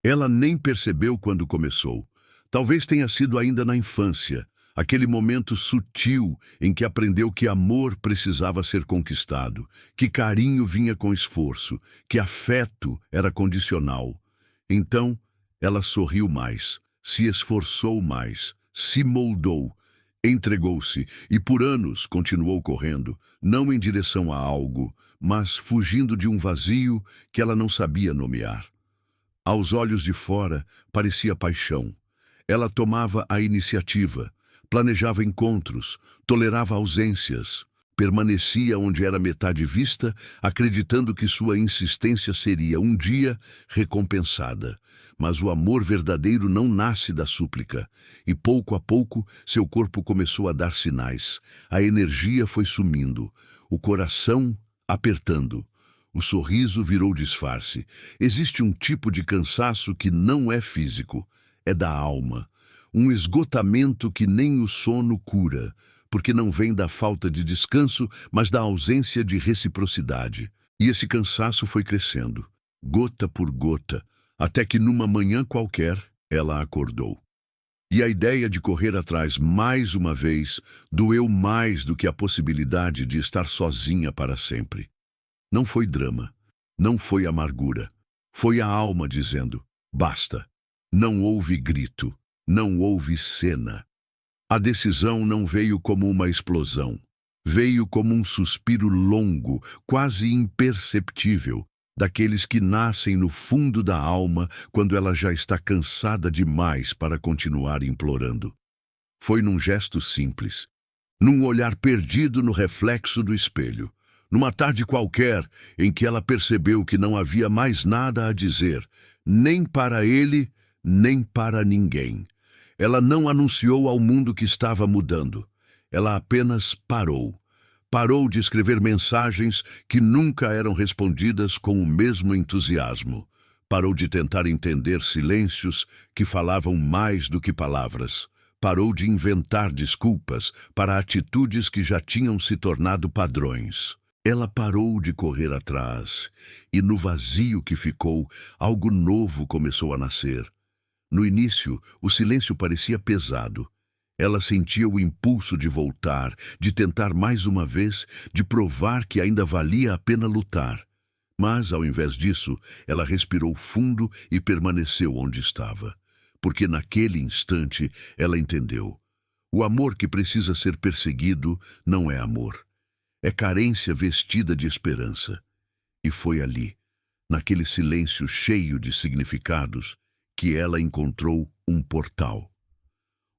Ela nem percebeu quando começou. Talvez tenha sido ainda na infância, aquele momento sutil em que aprendeu que amor precisava ser conquistado, que carinho vinha com esforço, que afeto era condicional. Então, ela sorriu mais, se esforçou mais, se moldou, entregou-se e por anos continuou correndo, não em direção a algo, mas fugindo de um vazio que ela não sabia nomear. Aos olhos de fora, parecia paixão. Ela tomava a iniciativa, planejava encontros, tolerava ausências, permanecia onde era metade vista, acreditando que sua insistência seria um dia recompensada. Mas o amor verdadeiro não nasce da súplica, e pouco a pouco seu corpo começou a dar sinais. A energia foi sumindo, o coração apertando. O sorriso virou disfarce. Existe um tipo de cansaço que não é físico, é da alma. Um esgotamento que nem o sono cura, porque não vem da falta de descanso, mas da ausência de reciprocidade. E esse cansaço foi crescendo, gota por gota, até que numa manhã qualquer, ela acordou. E a ideia de correr atrás mais uma vez doeu mais do que a possibilidade de estar sozinha para sempre. Não foi drama, não foi amargura. Foi a alma dizendo, basta. Não houve grito, não houve cena. A decisão não veio como uma explosão. Veio como um suspiro longo, quase imperceptível, daqueles que nascem no fundo da alma quando ela já está cansada demais para continuar implorando. Foi num gesto simples, num olhar perdido no reflexo do espelho. Numa tarde qualquer, em que ela percebeu que não havia mais nada a dizer, nem para ele, nem para ninguém. Ela não anunciou ao mundo que estava mudando. Ela apenas parou. Parou de escrever mensagens que nunca eram respondidas com o mesmo entusiasmo. Parou de tentar entender silêncios que falavam mais do que palavras. Parou de inventar desculpas para atitudes que já tinham se tornado padrões. Ela parou de correr atrás, e no vazio que ficou, algo novo começou a nascer. No início, o silêncio parecia pesado. Ela sentia o impulso de voltar, de tentar mais uma vez, de provar que ainda valia a pena lutar. Mas, ao invés disso, ela respirou fundo e permaneceu onde estava. Porque naquele instante, ela entendeu. O amor que precisa ser perseguido não é amor. É carência vestida de esperança. E foi ali, naquele silêncio cheio de significados, que ela encontrou um portal.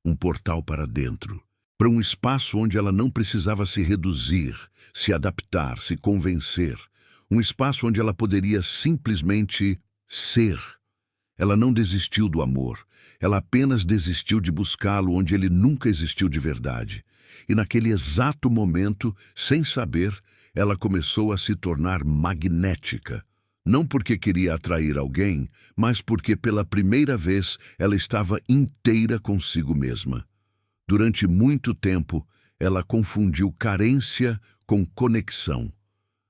Um portal para dentro, para um espaço onde ela não precisava se reduzir, se adaptar, se convencer. Um espaço onde ela poderia simplesmente ser. Ela não desistiu do amor, ela apenas desistiu de buscá-lo onde ele nunca existiu de verdade. E naquele exato momento, sem saber, ela começou a se tornar magnética. Não porque queria atrair alguém, mas porque pela primeira vez ela estava inteira consigo mesma. Durante muito tempo, ela confundiu carência com conexão.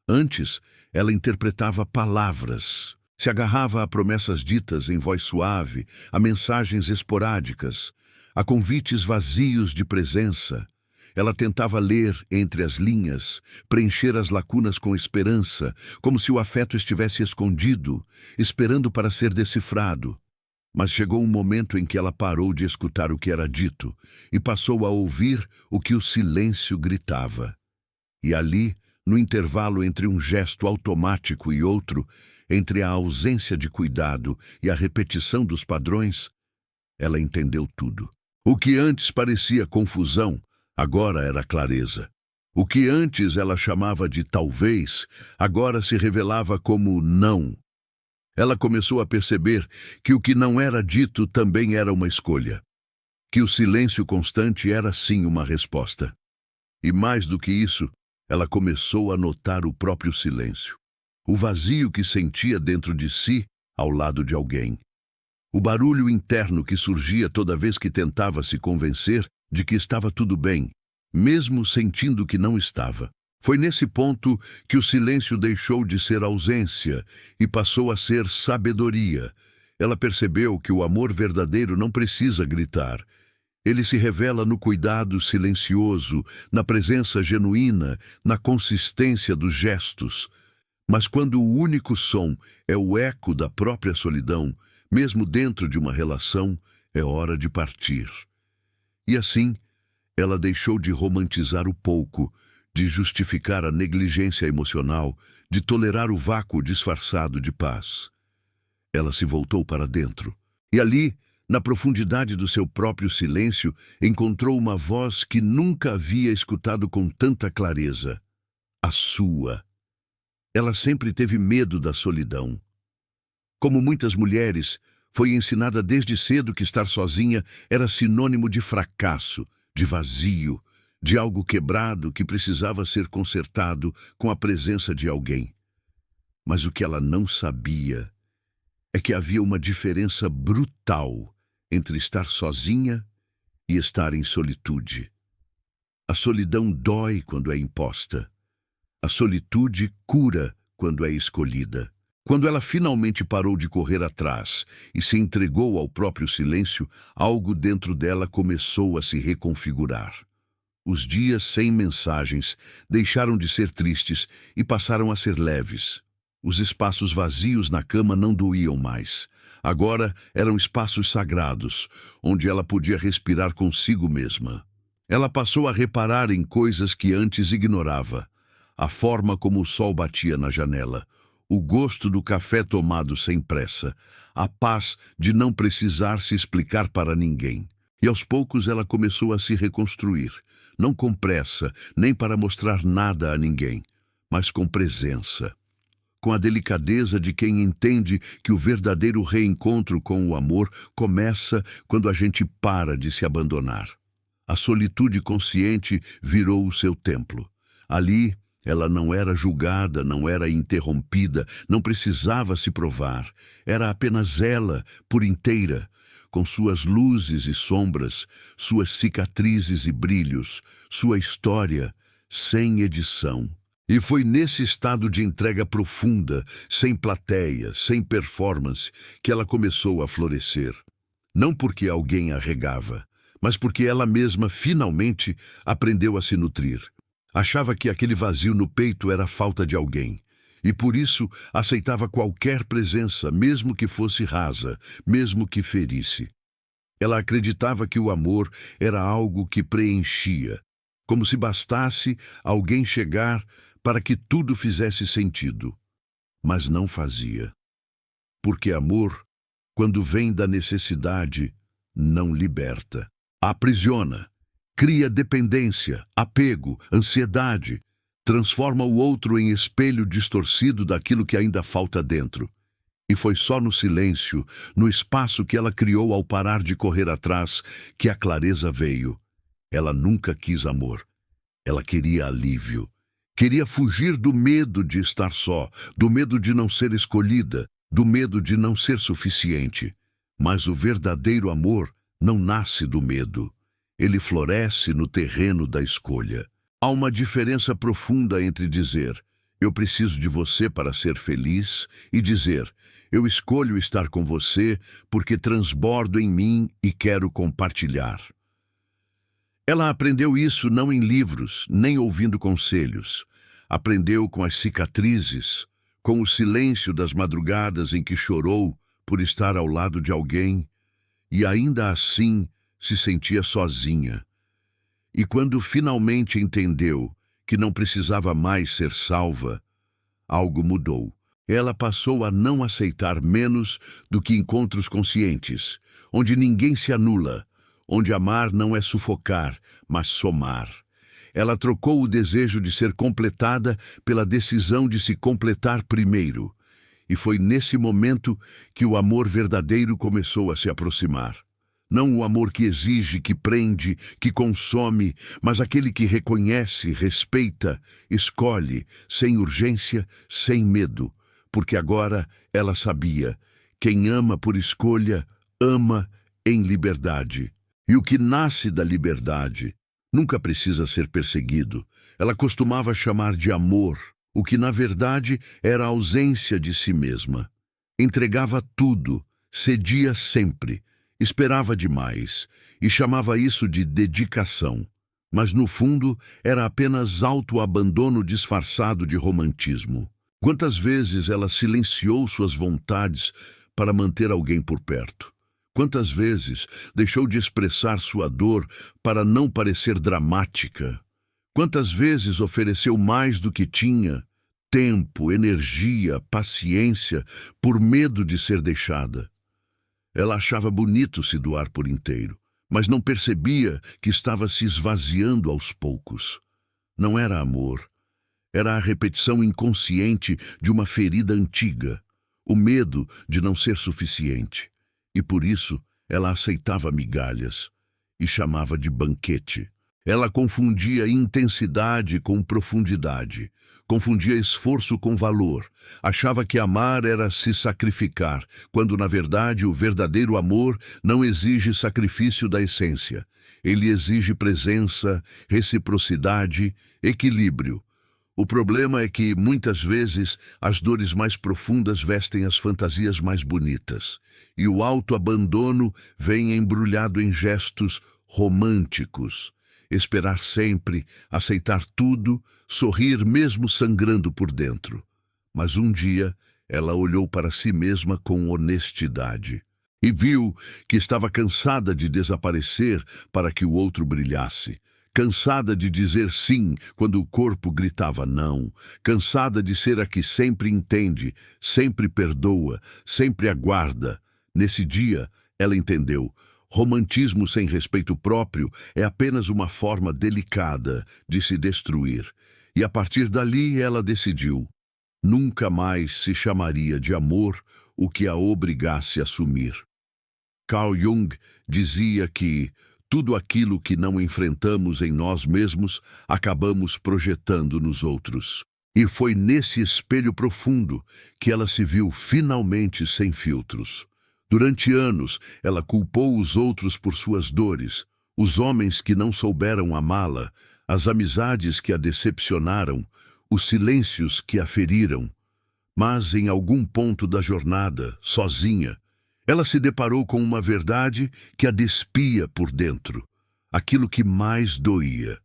Antes, ela interpretava palavras, se agarrava a promessas ditas em voz suave, a mensagens esporádicas, a convites vazios de presença. Ela tentava ler entre as linhas, preencher as lacunas com esperança, como se o afeto estivesse escondido, esperando para ser decifrado. Mas chegou um momento em que ela parou de escutar o que era dito e passou a ouvir o que o silêncio gritava. E ali, no intervalo entre um gesto automático e outro, entre a ausência de cuidado e a repetição dos padrões, ela entendeu tudo. O que antes parecia confusão, agora era clareza. O que antes ela chamava de talvez, agora se revelava como não. Ela começou a perceber que o que não era dito também era uma escolha. Que o silêncio constante era sim uma resposta. E mais do que isso, ela começou a notar o próprio silêncio. O vazio que sentia dentro de si ao lado de alguém. O barulho interno que surgia toda vez que tentava se convencer de que estava tudo bem, mesmo sentindo que não estava. Foi nesse ponto que o silêncio deixou de ser ausência e passou a ser sabedoria. Ela percebeu que o amor verdadeiro não precisa gritar. Ele se revela no cuidado silencioso, na presença genuína, na consistência dos gestos. Mas quando o único som é o eco da própria solidão, mesmo dentro de uma relação, é hora de partir. E assim, ela deixou de romantizar o pouco, de justificar a negligência emocional, de tolerar o vácuo disfarçado de paz. Ela se voltou para dentro. E ali, na profundidade do seu próprio silêncio, encontrou uma voz que nunca havia escutado com tanta clareza. A sua. Ela sempre teve medo da solidão. Como muitas mulheres, foi ensinada desde cedo que estar sozinha era sinônimo de fracasso, de vazio, de algo quebrado que precisava ser consertado com a presença de alguém. Mas o que ela não sabia é que havia uma diferença brutal entre estar sozinha e estar em solitude. A solidão dói quando é imposta. A solitude cura quando é escolhida. Quando ela finalmente parou de correr atrás e se entregou ao próprio silêncio, algo dentro dela começou a se reconfigurar. Os dias sem mensagens deixaram de ser tristes e passaram a ser leves. Os espaços vazios na cama não doíam mais. Agora eram espaços sagrados, onde ela podia respirar consigo mesma. Ela passou a reparar em coisas que antes ignorava. A forma como o sol batia na janela, o gosto do café tomado sem pressa, a paz de não precisar se explicar para ninguém. E aos poucos ela começou a se reconstruir, não com pressa, nem para mostrar nada a ninguém, mas com presença. Com a delicadeza de quem entende que o verdadeiro reencontro com o amor começa quando a gente para de se abandonar. A solitude consciente virou o seu templo. Ali, ela não era julgada, não era interrompida, não precisava se provar. Era apenas ela, por inteira, com suas luzes e sombras, suas cicatrizes e brilhos, sua história, sem edição. E foi nesse estado de entrega profunda, sem plateia, sem performance, que ela começou a florescer. Não porque alguém a regava, mas porque ela mesma finalmente aprendeu a se nutrir. Achava que aquele vazio no peito era falta de alguém, e por isso aceitava qualquer presença, mesmo que fosse rasa, mesmo que ferisse. Ela acreditava que o amor era algo que preenchia, como se bastasse alguém chegar para que tudo fizesse sentido. Mas não fazia. Porque amor, quando vem da necessidade, não liberta. Aprisiona. Cria dependência, apego, ansiedade, transforma o outro em espelho distorcido daquilo que ainda falta dentro. E foi só no silêncio, no espaço que ela criou ao parar de correr atrás, que a clareza veio. Ela nunca quis amor. Ela queria alívio. Queria fugir do medo de estar só, do medo de não ser escolhida, do medo de não ser suficiente. Mas o verdadeiro amor não nasce do medo. Ele floresce no terreno da escolha. Há uma diferença profunda entre dizer, eu preciso de você para ser feliz, e dizer, eu escolho estar com você porque transbordo em mim e quero compartilhar. Ela aprendeu isso não em livros, nem ouvindo conselhos. Aprendeu com as cicatrizes, com o silêncio das madrugadas em que chorou por estar ao lado de alguém, e ainda assim se sentia sozinha. E quando finalmente entendeu que não precisava mais ser salva, algo mudou. Ela passou a não aceitar menos do que encontros conscientes, onde ninguém se anula, onde amar não é sufocar, mas somar. Ela trocou o desejo de ser completada pela decisão de se completar primeiro. E foi nesse momento que o amor verdadeiro começou a se aproximar. Não o amor que exige, que prende, que consome, mas aquele que reconhece, respeita, escolhe, sem urgência, sem medo. Porque agora ela sabia, quem ama por escolha, ama em liberdade. E o que nasce da liberdade nunca precisa ser perseguido. Ela costumava chamar de amor, o que na verdade era a ausência de si mesma. Entregava tudo, Cedia sempre, esperava demais e chamava isso de dedicação. Mas no fundo era apenas autoabandono disfarçado de romantismo. Quantas vezes ela silenciou suas vontades para manter alguém por perto? Quantas vezes deixou de expressar sua dor para não parecer dramática? Quantas vezes ofereceu mais do que tinha, tempo, energia, paciência, por medo de ser deixada? Ela achava bonito se doar por inteiro, mas não percebia que estava se esvaziando aos poucos. Não era amor, era a repetição inconsciente de uma ferida antiga, o medo de não ser suficiente. E por isso ela aceitava migalhas e chamava de banquete. Ela confundia intensidade com profundidade, confundia esforço com valor, achava que amar era se sacrificar, quando na verdade o verdadeiro amor não exige sacrifício da essência. Ele exige presença, reciprocidade, equilíbrio. O problema é que, muitas vezes, as dores mais profundas vestem as fantasias mais bonitas, e o autoabandono vem embrulhado em gestos românticos. Esperar sempre, aceitar tudo, sorrir mesmo sangrando por dentro. Mas um dia, ela olhou para si mesma com honestidade e viu que estava cansada de desaparecer para que o outro brilhasse. Cansada de dizer sim quando o corpo gritava não, cansada de ser a que sempre entende, sempre perdoa, sempre aguarda. Nesse dia, ela entendeu: romantismo sem respeito próprio é apenas uma forma delicada de se destruir. E a partir dali ela decidiu: nunca mais se chamaria de amor o que a obrigasse a assumir. Carl Jung dizia que tudo aquilo que não enfrentamos em nós mesmos, acabamos projetando nos outros. E foi nesse espelho profundo que ela se viu finalmente sem filtros. Durante anos, ela culpou os outros por suas dores, os homens que não souberam amá-la, as amizades que a decepcionaram, os silêncios que a feriram. Mas, em algum ponto da jornada, sozinha, ela se deparou com uma verdade que a despia por dentro. Aquilo que mais doía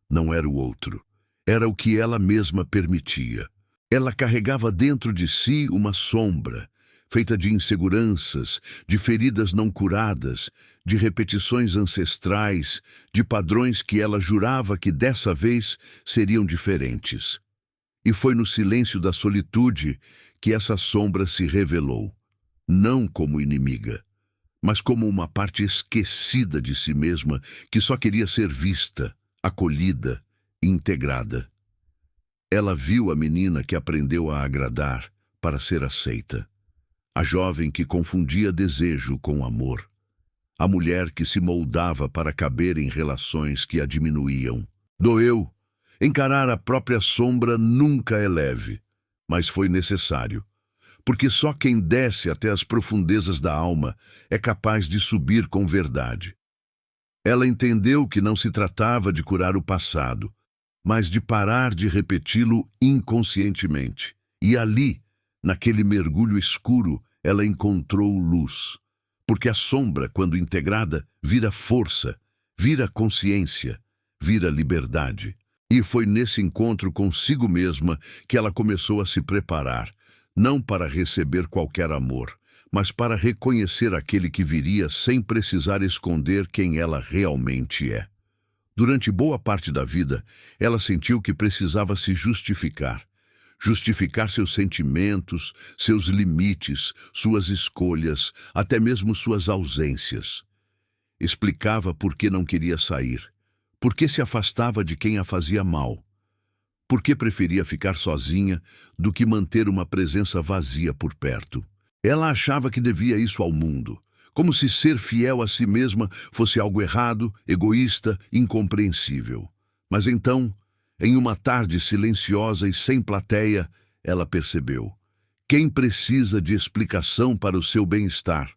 não era o outro, era o que ela mesma permitia. Ela carregava dentro de si uma sombra, feita de inseguranças, de feridas não curadas, de repetições ancestrais, de padrões que ela jurava que dessa vez seriam diferentes. E foi no silêncio da solitude que essa sombra se revelou. Não como inimiga, mas como uma parte esquecida de si mesma que só queria ser vista, acolhida e integrada. Ela viu a menina que aprendeu a agradar para ser aceita, a jovem que confundia desejo com amor, a mulher que se moldava para caber em relações que a diminuíam. Doeu. Encarar a própria sombra nunca é leve, mas foi necessário. Porque só quem desce até as profundezas da alma é capaz de subir com verdade. Ela entendeu que não se tratava de curar o passado, mas de parar de repeti-lo inconscientemente. E ali, naquele mergulho escuro, ela encontrou luz. Porque a sombra, quando integrada, vira força, vira consciência, vira liberdade. E foi nesse encontro consigo mesma que ela começou a se preparar, não para receber qualquer amor, mas para reconhecer aquele que viria sem precisar esconder quem ela realmente é. Durante boa parte da vida, ela sentiu que precisava se justificar. Justificar seus sentimentos, seus limites, suas escolhas, até mesmo suas ausências. Explicava por que não queria sair, por que se afastava de quem a fazia mal, por que preferia ficar sozinha do que manter uma presença vazia por perto. Ela achava que devia isso ao mundo, como se ser fiel a si mesma fosse algo errado, egoísta, incompreensível. Mas então, em uma tarde silenciosa e sem plateia, ela percebeu: quem precisa de explicação para o seu bem-estar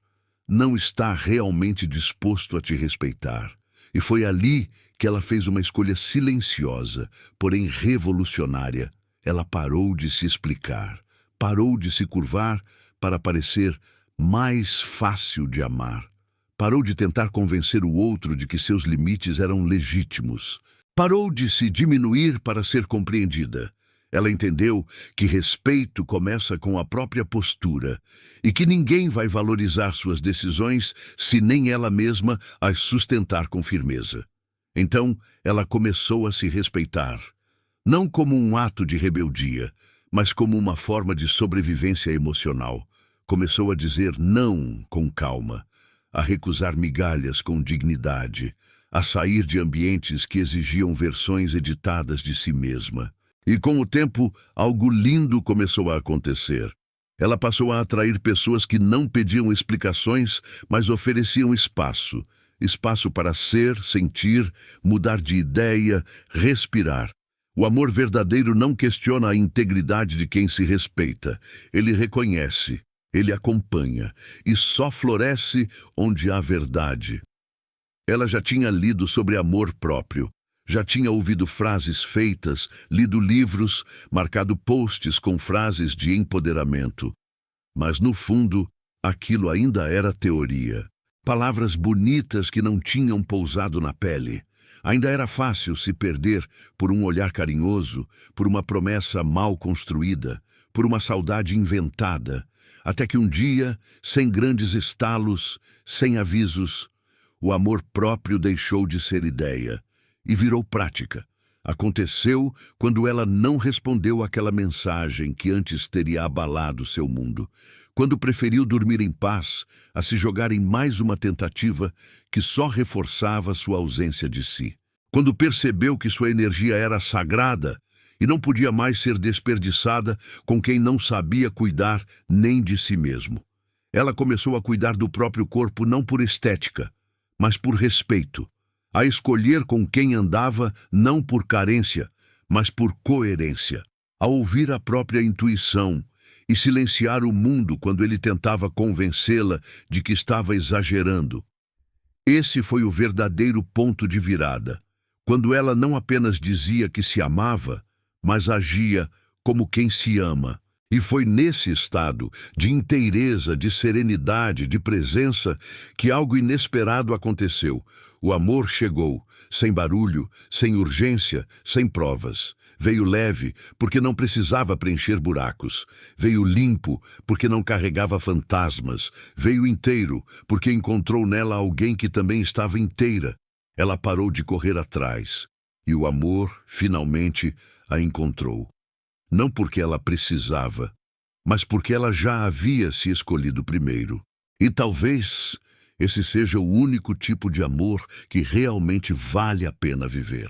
não está realmente disposto a te respeitar. E foi ali que ela fez uma escolha silenciosa, porém revolucionária. Ela parou de se explicar, parou de se curvar para parecer mais fácil de amar. Parou de tentar convencer o outro de que seus limites eram legítimos. Parou de se diminuir para ser compreendida. Ela entendeu que respeito começa com a própria postura e que ninguém vai valorizar suas decisões se nem ela mesma as sustentar com firmeza. Então, ela começou a se respeitar, não como um ato de rebeldia, mas como uma forma de sobrevivência emocional. Começou a dizer não com calma, a recusar migalhas com dignidade, a sair de ambientes que exigiam versões editadas de si mesma. E com o tempo, algo lindo começou a acontecer. Ela passou a atrair pessoas que não pediam explicações, mas ofereciam espaço. Espaço para ser, sentir, mudar de ideia, respirar. O amor verdadeiro não questiona a integridade de quem se respeita. Ele reconhece, ele acompanha e só floresce onde há verdade. Ela já tinha lido sobre amor próprio. Já tinha ouvido frases feitas, lido livros, marcado posts com frases de empoderamento. Mas, no fundo, aquilo ainda era teoria. Palavras bonitas que não tinham pousado na pele. Ainda era fácil se perder por um olhar carinhoso, por uma promessa mal construída, por uma saudade inventada, até que um dia, sem grandes estalos, sem avisos, o amor próprio deixou de ser ideia e virou prática. Aconteceu quando ela não respondeu àquela mensagem que antes teria abalado seu mundo, quando preferiu dormir em paz a se jogar em mais uma tentativa que só reforçava sua ausência de si. Quando percebeu que sua energia era sagrada e não podia mais ser desperdiçada com quem não sabia cuidar nem de si mesmo. Ela começou a cuidar do próprio corpo não por estética, mas por respeito. A escolher com quem andava não por carência, mas por coerência. A ouvir a própria intuição e silenciar o mundo quando ele tentava convencê-la de que estava exagerando. Esse foi o verdadeiro ponto de virada, quando ela não apenas dizia que se amava, mas agia como quem se ama. E foi nesse estado de inteireza, de serenidade, de presença, que algo inesperado aconteceu. O amor chegou, sem barulho, sem urgência, sem provas. Veio leve, porque não precisava preencher buracos. Veio limpo, porque não carregava fantasmas. Veio inteiro, porque encontrou nela alguém que também estava inteira. Ela parou de correr atrás, e o amor, finalmente, a encontrou. Não porque ela precisava, mas porque ela já havia se escolhido primeiro. E talvez esse seja o único tipo de amor que realmente vale a pena viver.